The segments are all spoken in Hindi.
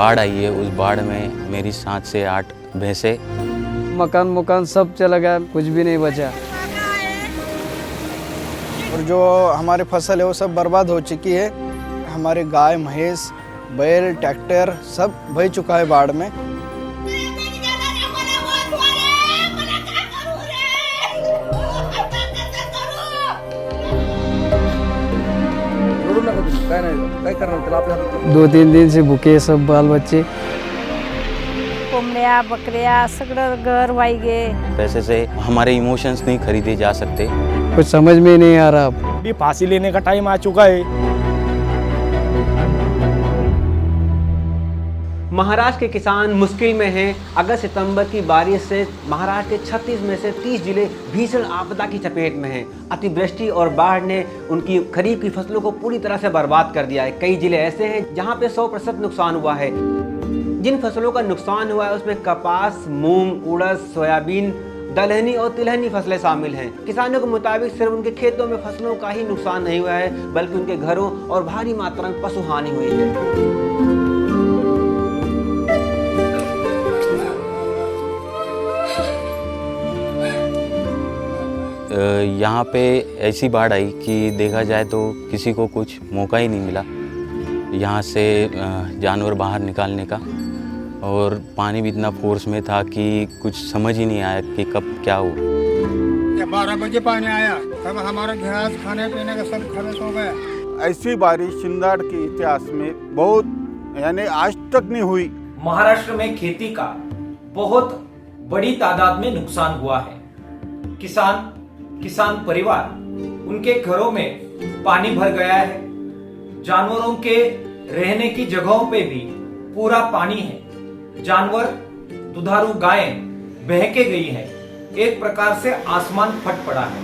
बाढ़ आई है, उस बाढ़ में मेरी 7 से 8 भैंसे, मकान सब चला गया, कुछ भी नहीं बचा। और जो हमारी फसल है वो सब बर्बाद हो चुकी है। हमारे गाय, भैंस, बैल, ट्रैक्टर सब बह चुका है बाढ़ में। दो तीन दिन से भूखे सब बाल बच्चे। कोंबड्या, बकऱ्या सगळं घर वाई गए। पैसे से हमारे इमोशंस नहीं खरीदे जा सकते। कुछ समझ में नहीं आ रहा। अभी फांसी लेने का टाइम आ चुका है। महाराष्ट्र के किसान मुश्किल में हैं। अगस्त सितंबर की बारिश से महाराष्ट्र के 36 में से 30 जिले भीषण आपदा की चपेट में हैं। अतिवृष्टि और बाढ़ ने उनकी खरीफ की फसलों को पूरी तरह से बर्बाद कर दिया है। कई जिले ऐसे हैं जहां पे 100% नुकसान हुआ है। जिन फसलों का नुकसान हुआ है उसमें कपास, मूंग, उड़द, सोयाबीन, दलहनी और तिलहनी फसलें शामिल हैं। किसानों के मुताबिक सिर्फ उनके खेतों में फसलों का ही नुकसान नहीं हुआ है, बल्कि उनके घरों और भारी मात्रा में पशु हानि हुई है। यहाँ पे ऐसी बाढ़ आई कि देखा जाए तो किसी को कुछ मौका ही नहीं मिला यहाँ से जानवर बाहर निकालने का, और पानी भी इतना फोर्स में था कि कुछ समझ ही नहीं आया कि कब क्या हो। 12 बजे पानी आया, तब हमारा घास खाने पीने का सब खर्च हो गया। ऐसी बारिश शिंदाड़ के इतिहास में बहुत यानी आज तक नहीं हुई। महाराष्ट्र में खेती का बहुत बड़ी तादाद में नुकसान हुआ है। किसान परिवार, उनके घरों में पानी भर गया है। जानवरों के रहने की जगहों पे भी पूरा पानी है। जानवर, दुधारू गायें बह के गई है। एक प्रकार से आसमान फट पड़ा है।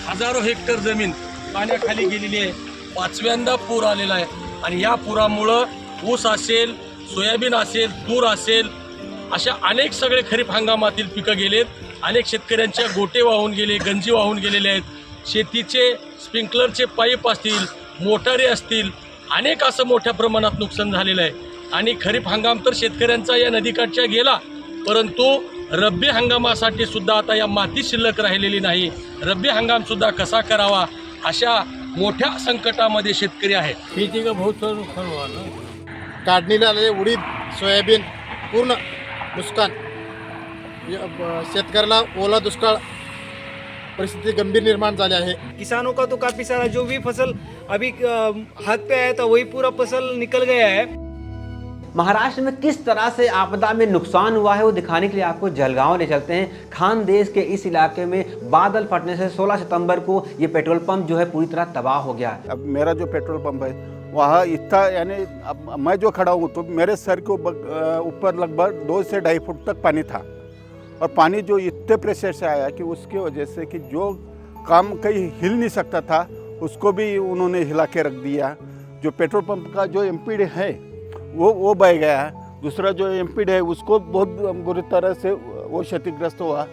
हजारो हेक्टर जमीन पाण्याखाली गेलेली आहे। 5व्यांदा पूर आलेला आहे आणि या पुरामुळं ऊस असेल, सोयाबीन असेल, तूर असेल, अशा अनेक सगळे खरीप हंगामातील पिकं गेलेत। अनेक शेतकऱ्यांच्या गोटे वाहून गेले, गंजी वाहून गेलेले आहेत। शेतीचे स्प्रिंकलरचे पाईप असतील, मोटारी असतील, अनेक असं मोठ्या प्रमाणात नुकसान झालेलं आहे। आणि खरीप हंगाम तर शेतकऱ्यांचा या नदीकाठच्या गेला, परंतु रब्बी हंगामासाठी सुद्धा आता या माती शिल्लक राहिलेली नाही। रब्बी हंगाम सुद्धा कसा करावा अशा मोठ्या संकटामध्ये शेतकरी आहे। खेती का बहुत सारा नुकसान हुआ ना। काढणीला आलेले उडीद, सोयाबीन पूर्ण नुकसान। शेतकऱ्याला ओला दुष्काळ परिस्थिति गंभीर निर्माण झाली आहे। किसानों का तो काफी सारा जो भी फसल अभी हाथ पे आया था वही पूरा फसल निकल गया है। महाराष्ट्र में किस तरह से आपदा में नुकसान हुआ है वो दिखाने के लिए आपको जलगांव ले चलते हैं। खानदेश के इस इलाके में बादल फटने से 16 सितंबर को ये पेट्रोल पंप जो है पूरी तरह तबाह हो गया। अब मेरा जो पेट्रोल पंप है वहाँ इतना यानी अब मैं जो खड़ा हूँ तो मेरे सर के ऊपर लगभग 2 से 2.5 फुट तक पानी था, और पानी जो इतने प्रेशर से आया कि उसकी वजह से कि जो काम कहीं हिल नहीं सकता था उसको भी उन्होंने हिला के रख दिया। जो पेट्रोल पंप का जो एमपीडी है वो बह गया। दूसरा जो एमपीडी है उसको बहुत बुरी तरह से वो क्षतिग्रस्त हुआ,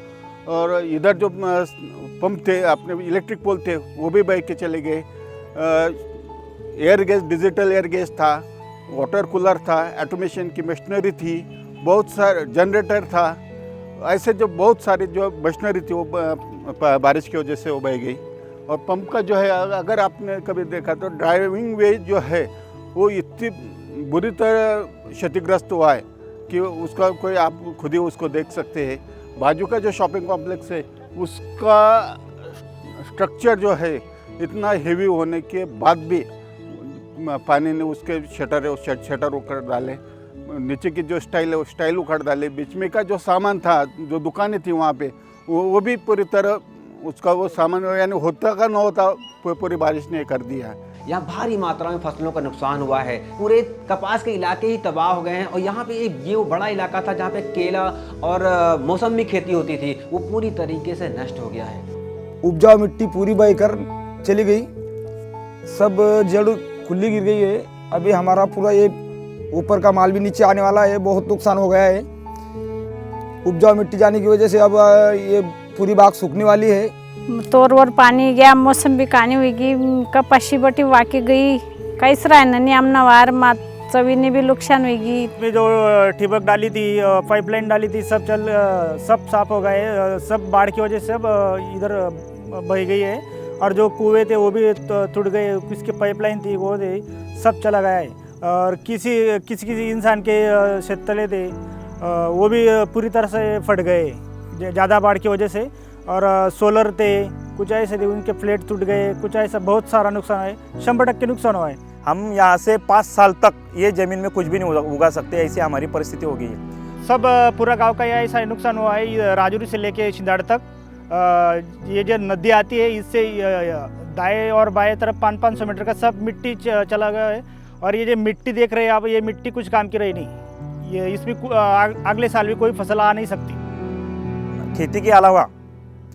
और इधर जो पंप थे अपने इलेक्ट्रिक पोल थे वो भी बह के चले गए। Air gas, digital air gas था, वाटर कूलर था, ऑटोमेशन की मशीनरी थी, बहुत सारे जनरेटर था। ऐसे जो बहुत सारी जो मशीनरी थी वो बारिश की वजह से वो बह गई। और पंप का जो है अगर आपने कभी देखा तो ड्राइविंग वे जो है वो इतनी बुरी तरह क्षतिग्रस्त हुआ है कि उसका कोई आप खुद ही उसको देख सकते हैं। बाजू का जो शॉपिंग कॉम्प्लेक्स है उसका स्ट्रक्चर जो है इतना हेवी होने के बाद भी पानी ने उसके शटर उखड़ डाले, नीचे की जो स्टाइल है वो स्टाइल उखड़ डाले। बीच में का जो सामान था, जो दुकानें थी वहाँ पे वो भी पूरी तरह उसका वो सामान यानी होता का न होता पूरी बारिश ने कर दिया है। यहाँ भारी मात्रा में फसलों का नुकसान हुआ है। पूरे कपास के इलाके ही तबाह हो गए हैं, और यहाँ पे एक ये वो बड़ा इलाका था जहाँ पे केला और मौसमी खेती होती थी, वो पूरी तरीके से नष्ट हो गया है। उपजाऊ मिट्टी पूरी बहकर चली गई, सब जड़ खुली गिर गई है। अभी हमारा पूरा ये ऊपर का माल भी नीचे आने वाला है, बहुत नुकसान हो गया है। उपजाऊ मिट्टी जाने की वजह से अब ये पूरी बाग सूखने वाली है। तोरवर पाणी गया, मोसंबी काणी होगी, कपाशी बटी वाकी गई, काहीच राहिलं नाही आमना वार चवीने भी नुकसान होगी। में जो ठिबक डाली थी, पाइपलाइन डाली थी, सब साफ हो गए। सब बाढ़ की वजह से सब इधर बह गई है। और जो कुएं थे वो भी टूट गए, किसकी पाइपलाइन थी वो सब चला गया है। और किसी इंसान के शेततले थे वो भी पूरी तरह से फट गए ज़्यादा बाढ़ की वजह से। और सोलर थे, कुछ ऐसे थे उनके फ्लैट टूट गए, कुछ ऐसा बहुत सारा नुकसान है। 100% नुकसान हुआ है। हम यहाँ से 5 साल तक ये ज़मीन में कुछ भी नहीं उगा सकते, ऐसी हमारी परिस्थिति हो गई है। सब पूरा गांव का ऐसा नुकसान हुआ है। राजूरी से लेके छिंदाड़ तक ये जो नदी आती है, इससे दाएं और बाएं तरफ 500-500 मीटर का सब मिट्टी चला गया है। और ये जो मिट्टी देख रहे हैं आप, ये मिट्टी कुछ काम की रही नहीं। ये इसमें अगले साल भी कोई फसल आ नहीं सकती। खेती के अलावा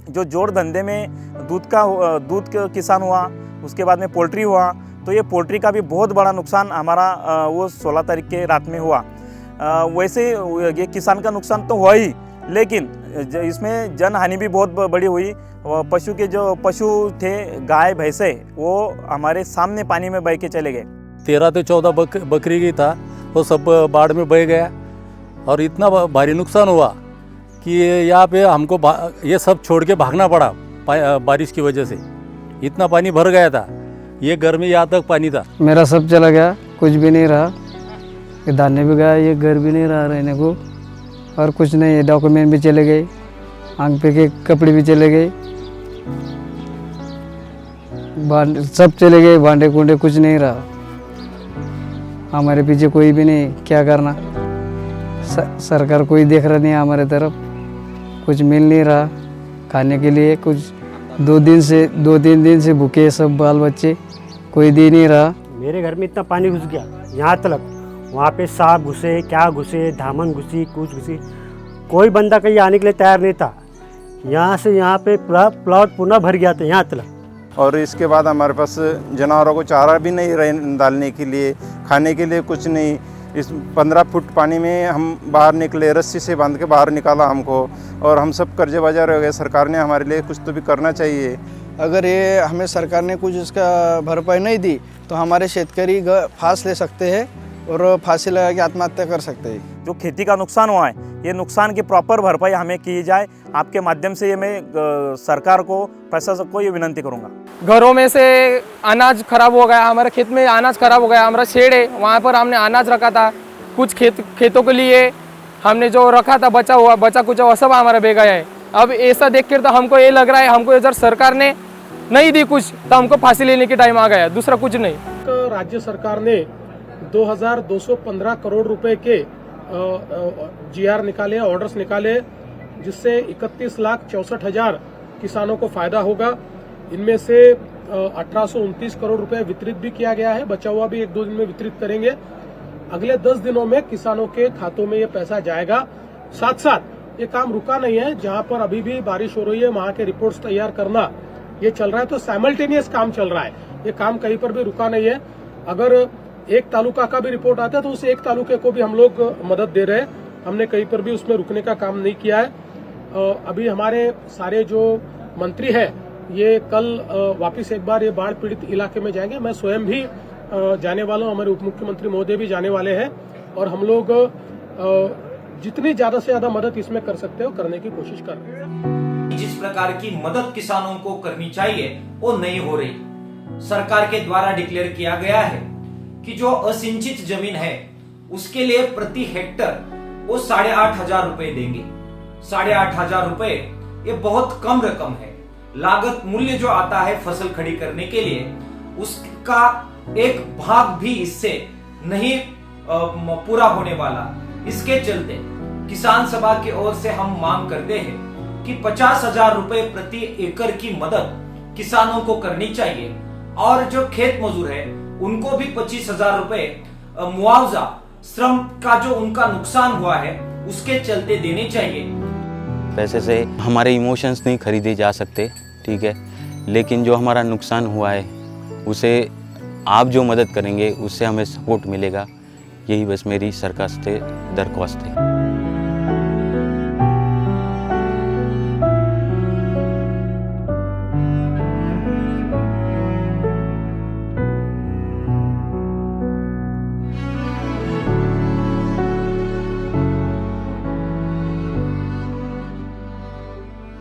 जो जोड़ धंधे में दूध किसान हुआ, उसके बाद में पोल्ट्री हुआ, तो ये पोल्ट्री का भी बहुत बड़ा नुकसान हमारा वो 16 तारीख के रात में हुआ। वैसे ये किसान का नुकसान तो हुआ ही, लेकिन इसमें जनहानि भी बहुत बड़ी हुई। पशु थे, गाय भैंसे, वो हमारे सामने पानी में बह के चले गए। 13 से 14 बकरी की था, वो सब बाढ़ में बह गया। और इतना भारी नुकसान हुआ कि यहाँ पे हमको ये सब छोड़ के भागना पड़ा बारिश की वजह से। इतना पानी भर गया था, ये घर में यहाँ तक पानी था। मेरा सब चला गया, कुछ भी नहीं रहा। ये धान्य भी गया, ये घर भी नहीं रहा रहने को, और कुछ नहीं। ये डॉक्यूमेंट भी चले गए, आंख पे के कपड़े भी चले गए, सब चले गए, भांडे कुंडे कुछ नहीं रहा। हमारे पीछे कोई भी नहीं, क्या करना। सरकार कोई देख रहा नहीं हमारे तरफ, कुछ मिल नहीं रहा खाने के लिए। कुछ 2-3 दिन से भूखे सब बाल बच्चे, कोई दे नहीं रहा। मेरे घर में इतना पानी घुस गया यहाँ तक, वहाँ पे सांप घुसे, क्या घुसे, धामन घुसी, कुछ घुसी। कोई बंदा कहीं आने के लिए तैयार नहीं था। यहाँ से यहाँ पे प्लॉट पुनः भर गया था यहाँ तक। और इसके बाद हमारे पास जानवरों को चारा भी नहीं रहे डालने के लिए, खाने के लिए कुछ नहीं। इस 15 फुट पानी में हम बाहर निकले, रस्सी से बांध के बाहर निकाला हमको, और हम सब कर्जे बाजार हो गए। सरकार ने हमारे लिए कुछ तो भी करना चाहिए। अगर ये हमें सरकार ने कुछ इसका भरपाई नहीं दी तो हमारे शेतकरी फांस ले सकते हैं और फांसी लगा के आत्महत्या कर सकते हैं। जो खेती का नुकसान हुआ है, ये नुकसान की प्रॉपर भरपाई हमें की जाए। आपके माध्यम से ये मैं सरकार को, प्रशासन को ये विनंती करूँगा। घरों में से अनाज खराब हो गया, हमारे खेत में अनाज खराब हो गया। हमारा शेड है, वहाँ पर हमने अनाज रखा था। कुछ खेतों के लिए हमने जो रखा था बचा कुछ वो सब हमारा बह गया है। अब ऐसा देख कर तो हमको ये लग रहा है, हमको इधर सरकार ने नहीं दी कुछ, तो हमको फांसी लेने के टाइम आ गया, दूसरा कुछ नहीं। राज्य सरकार ने 2215 करोड़ रुपए के GR निकाले, ऑर्डर्स निकाले, जिससे 31,64,000 किसानों को फायदा होगा। इनमें से 1829 करोड़ रुपए वितरित भी किया गया है, बचा हुआ भी 1-2 दिन में वितरित करेंगे। अगले 10 दिनों में किसानों के खातों में ये पैसा जाएगा। साथ साथ ये काम रुका नहीं है, जहां पर अभी भी बारिश हो रही है वहां के रिपोर्ट्स तैयार करना ये चल रहा है। तो साइमल्टेनियस काम चल रहा है, ये काम कहीं पर भी रुका नहीं है। अगर एक तालुका का भी रिपोर्ट आता है तो उस एक तालुके को भी हम लोग मदद दे रहे हैं। हमने कहीं पर भी उसमें रुकने का काम नहीं किया है। अभी हमारे सारे जो मंत्री है ये कल वापस एक बार ये बाढ़ पीड़ित इलाके में जाएंगे। मैं स्वयं भी जाने वाला हूँ, हमारे उप मुख्यमंत्री महोदय भी जाने वाले हैं, और हम लोग जितनी ज्यादा से ज्यादा मदद इसमें कर सकते हो करने की कोशिश कर रहे हैं। जिस प्रकार की मदद किसानों को करनी चाहिए वो नहीं हो रही। सरकार के द्वारा डिक्लेयर किया गया है कि जो असिंचित जमीन है उसके लिए प्रति हेक्टर वो 8,500 रुपए देंगे। 8,500 रुपए ये बहुत कम रकम है। लागत मूल्य जो आता है फसल खड़ी करने के लिए, उसका एक भाग भी इससे नहीं पूरा होने वाला। इसके चलते किसान सभा की ओर से हम मांग करते हैं कि 50,000 रुपए प्रति एकड़ की मदद किसानों को करनी चाहिए, और जो खेत मजदूर है उनको भी 25,000 रुपए मुआवजा श्रम का जो उनका नुकसान हुआ है उसके चलते देने चाहिए। पैसे से हमारे इमोशंस नहीं खरीदे जा सकते, ठीक है, लेकिन जो हमारा नुकसान हुआ है उसे आप जो मदद करेंगे उससे हमें सपोर्ट मिलेगा। यही बस मेरी सरकार से दरख्वास्त है।